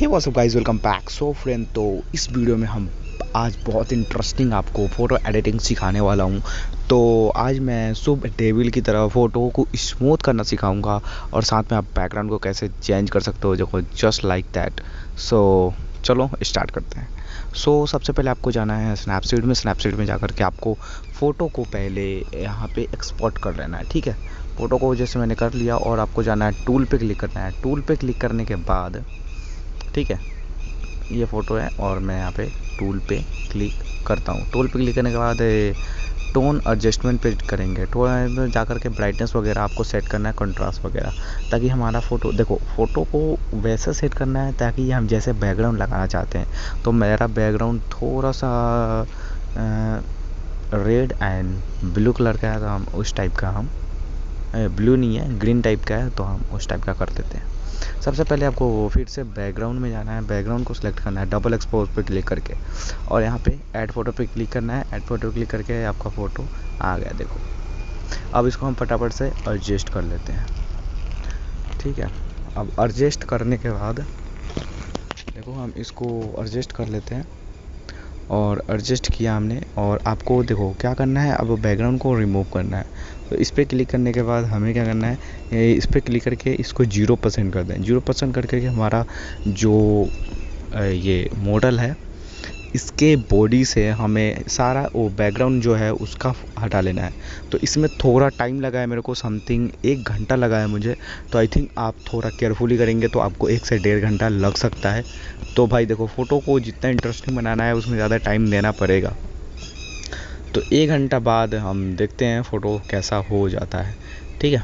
हे what's up guys, welcome back. So friend, तो इस video में हम आज बहुत इंटरेस्टिंग आपको फ़ोटो एडिटिंग सिखाने वाला हूँ। तो आज मैं शुभ डेविल की तरह फ़ोटो को स्मूथ करना सिखाऊंगा और साथ में आप बैकग्राउंड को कैसे चेंज कर सकते हो, देखो जस्ट लाइक दैट। सो चलो स्टार्ट करते हैं। सो सबसे पहले आपको जाना है स्नैपसीड में जाकर के आपको फ़ोटो को पहले यहाँ पे एक्सपोर्ट कर लेना है, ठीक है। फ़ोटो को जैसे मैंने कर लिया और आपको जाना है टूल पे क्लिक करना है। टूल पे क्लिक करने के बाद, ठीक है, ये फ़ोटो है और मैं यहाँ पे टूल पे क्लिक करता हूँ। टूल पे क्लिक करने के बाद टोन एडजस्टमेंट पे करेंगे। टोन में जाकर के ब्राइटनेस वगैरह आपको सेट करना है, कंट्रास्ट वगैरह, ताकि हमारा फ़ोटो, देखो फ़ोटो को वैसा सेट करना है ताकि हम जैसे बैकग्राउंड लगाना चाहते हैं। तो मेरा बैकग्राउंड थोड़ा सा रेड एंड ब्लू कलर का है, तो हम उस टाइप का, हम ब्लू नहीं है, ग्रीन टाइप का है, तो हम उस टाइप का कर देते हैं। सबसे पहले आपको फिर से बैकग्राउंड में जाना है, बैकग्राउंड को सिलेक्ट करना है डबल एक्सपोज पे क्लिक करके और यहाँ पे ऐड फोटो पे क्लिक करना है। ऐड फोटो क्लिक करके आपका फ़ोटो आ गया, देखो। अब इसको हम फटाफट से एडजस्ट कर लेते हैं, ठीक है। अब एडजस्ट करने के बाद देखो हम इसको एडजस्ट कर लेते हैं और एडजस्ट किया हमने। और आपको देखो क्या करना है, अब बैकग्राउंड को रिमूव करना है। तो इस पर क्लिक करने के बाद हमें क्या करना है, इस पर क्लिक करके इसको 0% कर दें। 0% करके हमारा जो ये मॉडल है, इसके बॉडी से हमें सारा वो बैकग्राउंड जो है उसका हटा लेना है। तो इसमें थोड़ा टाइम लगा है मेरे को, समथिंग 1 घंटा लगा है मुझे। तो आई थिंक आप थोड़ा केयरफुली करेंगे तो आपको 1 से 1.5 घंटा लग सकता है। तो भाई देखो, फ़ोटो को जितना इंटरेस्टिंग बनाना है उसमें ज़्यादा टाइम देना पड़ेगा। तो 1 घंटा बाद हम देखते हैं फ़ोटो कैसा हो जाता है, ठीक है।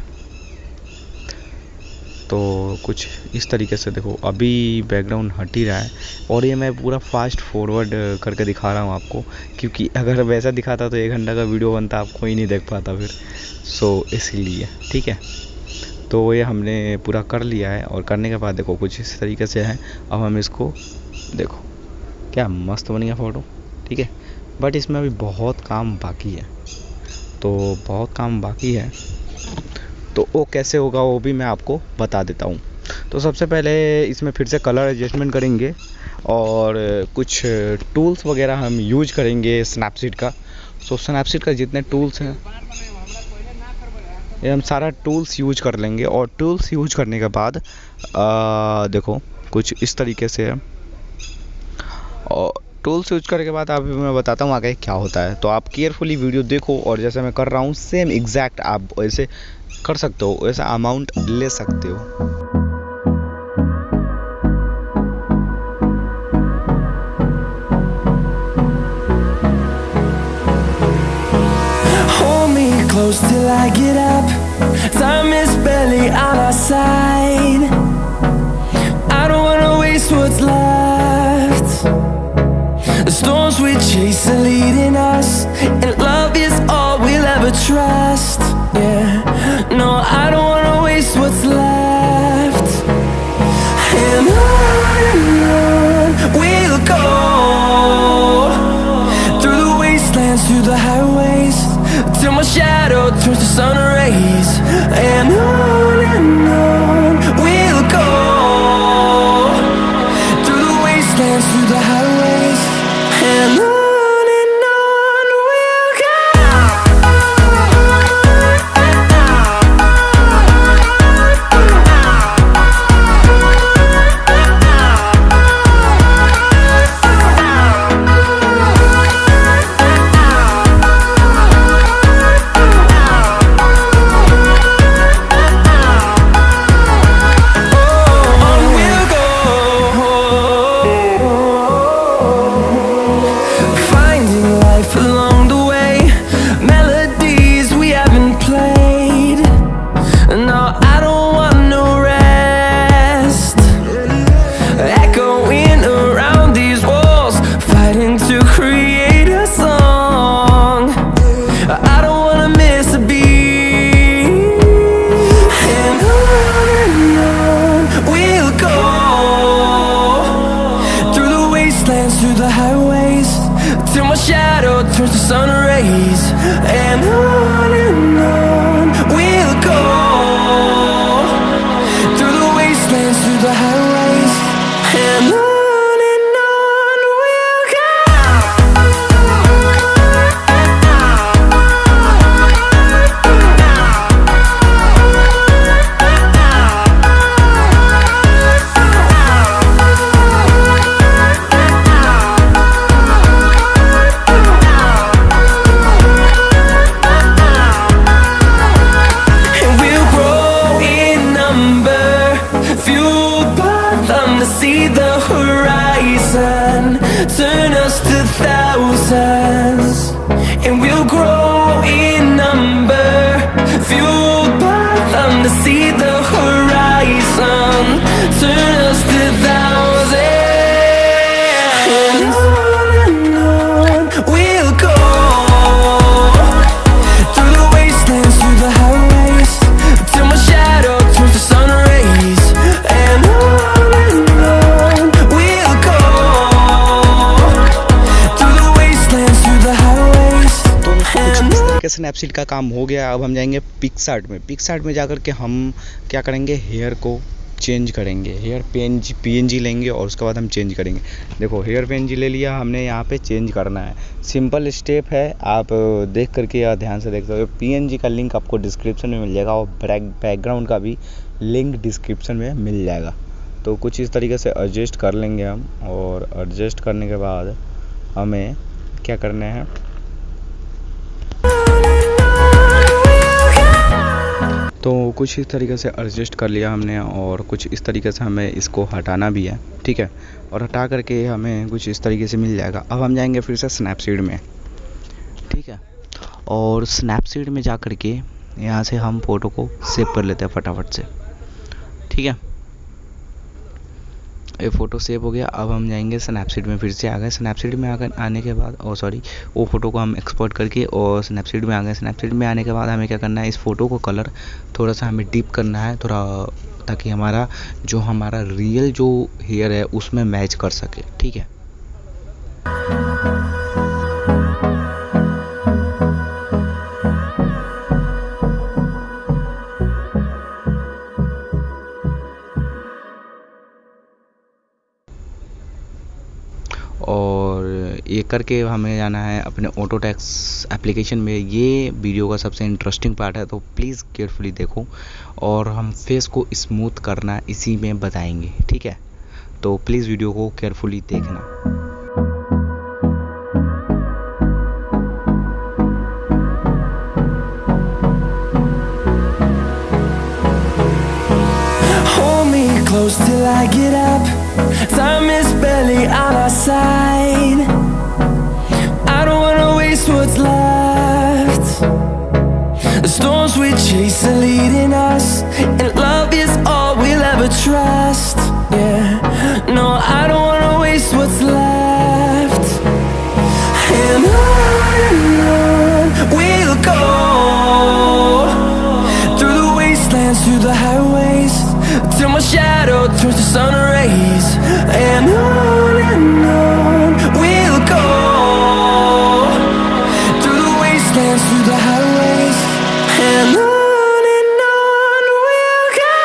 तो कुछ इस तरीके से देखो, अभी बैकग्राउंड हट ही रहा है और ये मैं पूरा फास्ट फॉरवर्ड करके दिखा रहा हूँ आपको, क्योंकि अगर वैसा दिखाता तो 1 घंटा का वीडियो बनता, आपको ही नहीं देख पाता फिर। सो इसीलिए, ठीक है। तो ये हमने पूरा कर लिया है और करने के बाद देखो कुछ इस तरीके से है। अब हम इसको देखो, क्या मस्त बन गया फ़ोटो, ठीक है। बट इसमें अभी बहुत काम बाकी है, तो बहुत काम बाकी है। तो वो कैसे होगा वो भी मैं आपको बता देता हूँ। तो सबसे पहले इसमें फिर से कलर एडजस्टमेंट करेंगे और कुछ टूल्स वगैरह हम यूज करेंगे स्नैपसीड का। सो स्नैपसीड का जितने टूल्स हैं ये हम सारा टूल्स यूज कर लेंगे। और टूल्स यूज करने के बाद देखो कुछ इस तरीके से है। और टूल्स यूज करने के बाद अभी मैं बताता हूँ आगे क्या होता है। तो आप केयरफुली वीडियो देखो और जैसे मैं कर रहा हूँ सेम एग्जैक्ट आप ऐसे कर सकते हो, वैसा अमाउंट ले सकते हो। Hold me close till I get up. Time is barely on our side. I don't wanna waste what's left. The storms we chase are leading us, and love is all we'll ever trust. Yeah, no, I don't wanna waste what's left. And on we'll go, through the wastelands, through the highways, till my shadow turns to sun rays. And on we'll go, through the wastelands, through the highways, and on. Through the highways, till my shadow turns to sun rays. And on we'll go, through the wastelands, through the highways, and them to see the horizon. Turn us to thousands, and we'll grow in number. Fueled by them to see the horizon. Turn us to thousands, and on we'll go. Through the wastelands, through the highways, till my shadow turns to sun rays. And on we'll go. Through the wastelands, through the highways. तो कुछ इस तरीके से Snapseed का काम हो गया। अब हम जाएंगे पिक्सार्ट में। पिक्सार्ट में जाकर के हम क्या करेंगे, हेयर को चेंज करेंगे। हेयर पीएनजी लेंगे और उसके बाद हम चेंज करेंगे। देखो हेयर पीएनजी ले लिया हमने, यहाँ पे चेंज करना है। सिंपल स्टेप है, आप देख करके या ध्यान से देख सकते हो। पीएनजी का लिंक आपको डिस्क्रिप्शन में मिल जाएगा और बैकग्राउंड का भी लिंक डिस्क्रिप्शन में मिल जाएगा। तो कुछ इस तरीके से एडजस्ट कर लेंगे हम, और एडजस्ट करने के बाद हमें क्या करना है, तो कुछ इस तरीके से एडजस्ट कर लिया हमने, और कुछ इस तरीके से हमें इसको हटाना भी है, ठीक है। और हटा करके हमें कुछ इस तरीके से मिल जाएगा। अब हम जाएंगे फिर से स्नैपसीड में, ठीक है। और स्नैपसीड में जा करके यहाँ से हम फ़ोटो को सेव कर लेते हैं फटाफट से, ठीक है। ये फ़ोटो सेव हो गया। अब हम जाएंगे स्नैपसीड में, फिर से आ गए। स्नैपसीड में आने के बाद वो फ़ोटो को हम एक्सपोर्ट करके और स्नैपसीड में आ गए। स्नैपसीड में आने के बाद हमें क्या करना है, इस फ़ोटो को कलर थोड़ा सा हमें डीप करना है थोड़ा, ताकि हमारा रियल जो हेयर है उसमें मैच कर सके, ठीक है। और ये करके हमें जाना है अपने ऑटोडेस्क एप्लीकेशन में। ये वीडियो का सबसे इंटरेस्टिंग पार्ट है, तो प्लीज़ केयरफुली देखो। और हम फेस को स्मूथ करना इसी में बताएंगे, ठीक है। तो प्लीज़ वीडियो को केयरफुली देखना। Close till I get up. Time is barely on our side. I don't wanna waste what's left. The storms we chase are leading us, and love is all we'll ever trust. Yeah, no, I don't wanna waste what's left. And on we'll go. Through the wastelands, through the highways, till my shadow turns to sun rays. And on we'll go. Through the wastelands, through the highways. And on we'll go.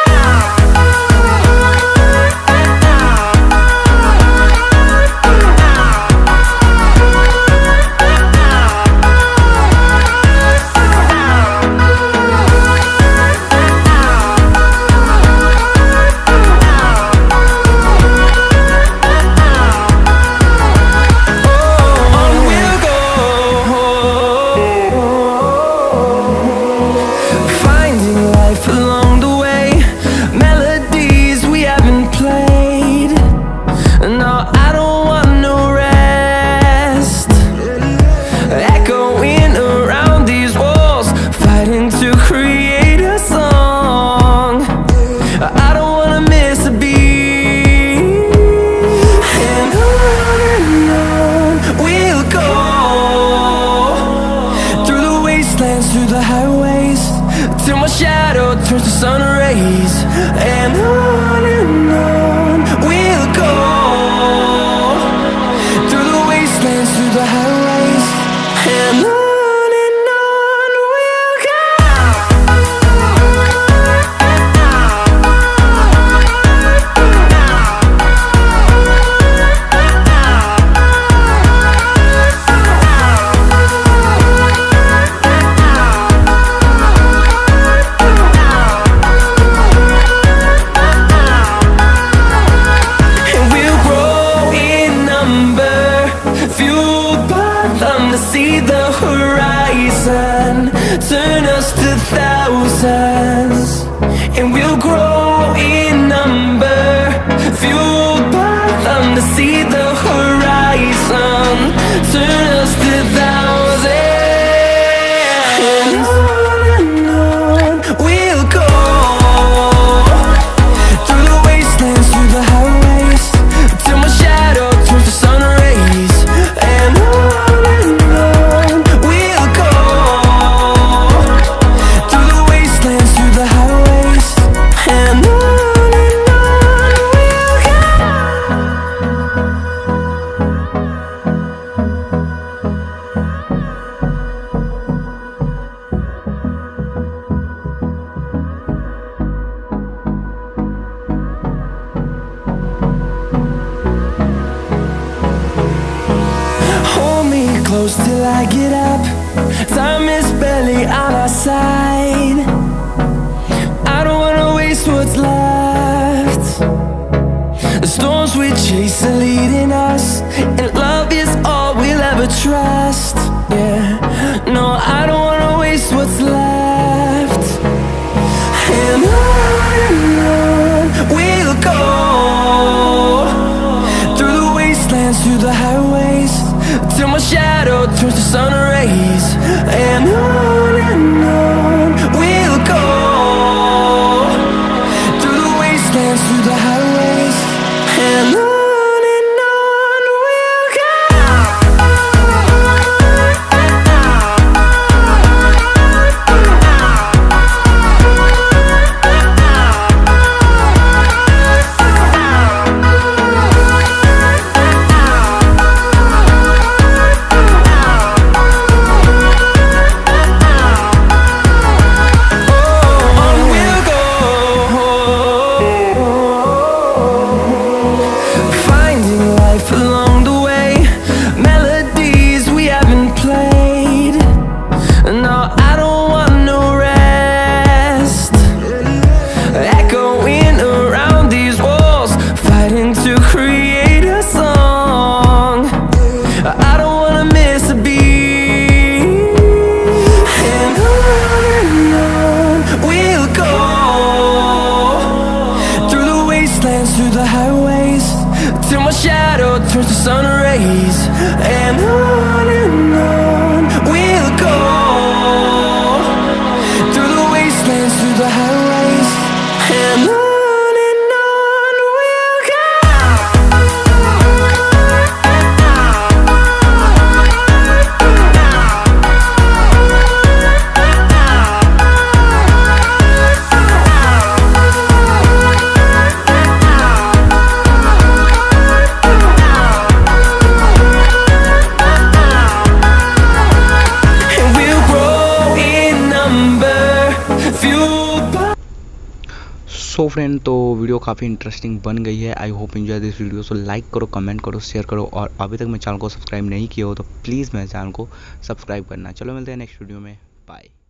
close till I get up. Time is barely on our side. I don't wanna waste what's left. The storms we chase are leading us, and love is all we'll ever trust. Yeah, no, I don't wanna waste what's left. And on we'll go, through the wastelands, through the highways, till my shadow turns to sun rays. And on we'll go, through the wastelands, through the highways, and on we'll go. Through the highways, till my shadow turns to sun rays. And on we'll go, through the wastelands, through the highways, and on we'll go. So friend, तो video काफ़ी interesting बन गई है। I hope enjoy this video. So like करो, comment करो, share करो, और अभी तक मेरे चैनल को सब्सक्राइब नहीं किया हो तो प्लीज़ मेरे चैनल को सब्सक्राइब करना। चलो मिलते हैं नेक्स्ट वीडियो में। बाय।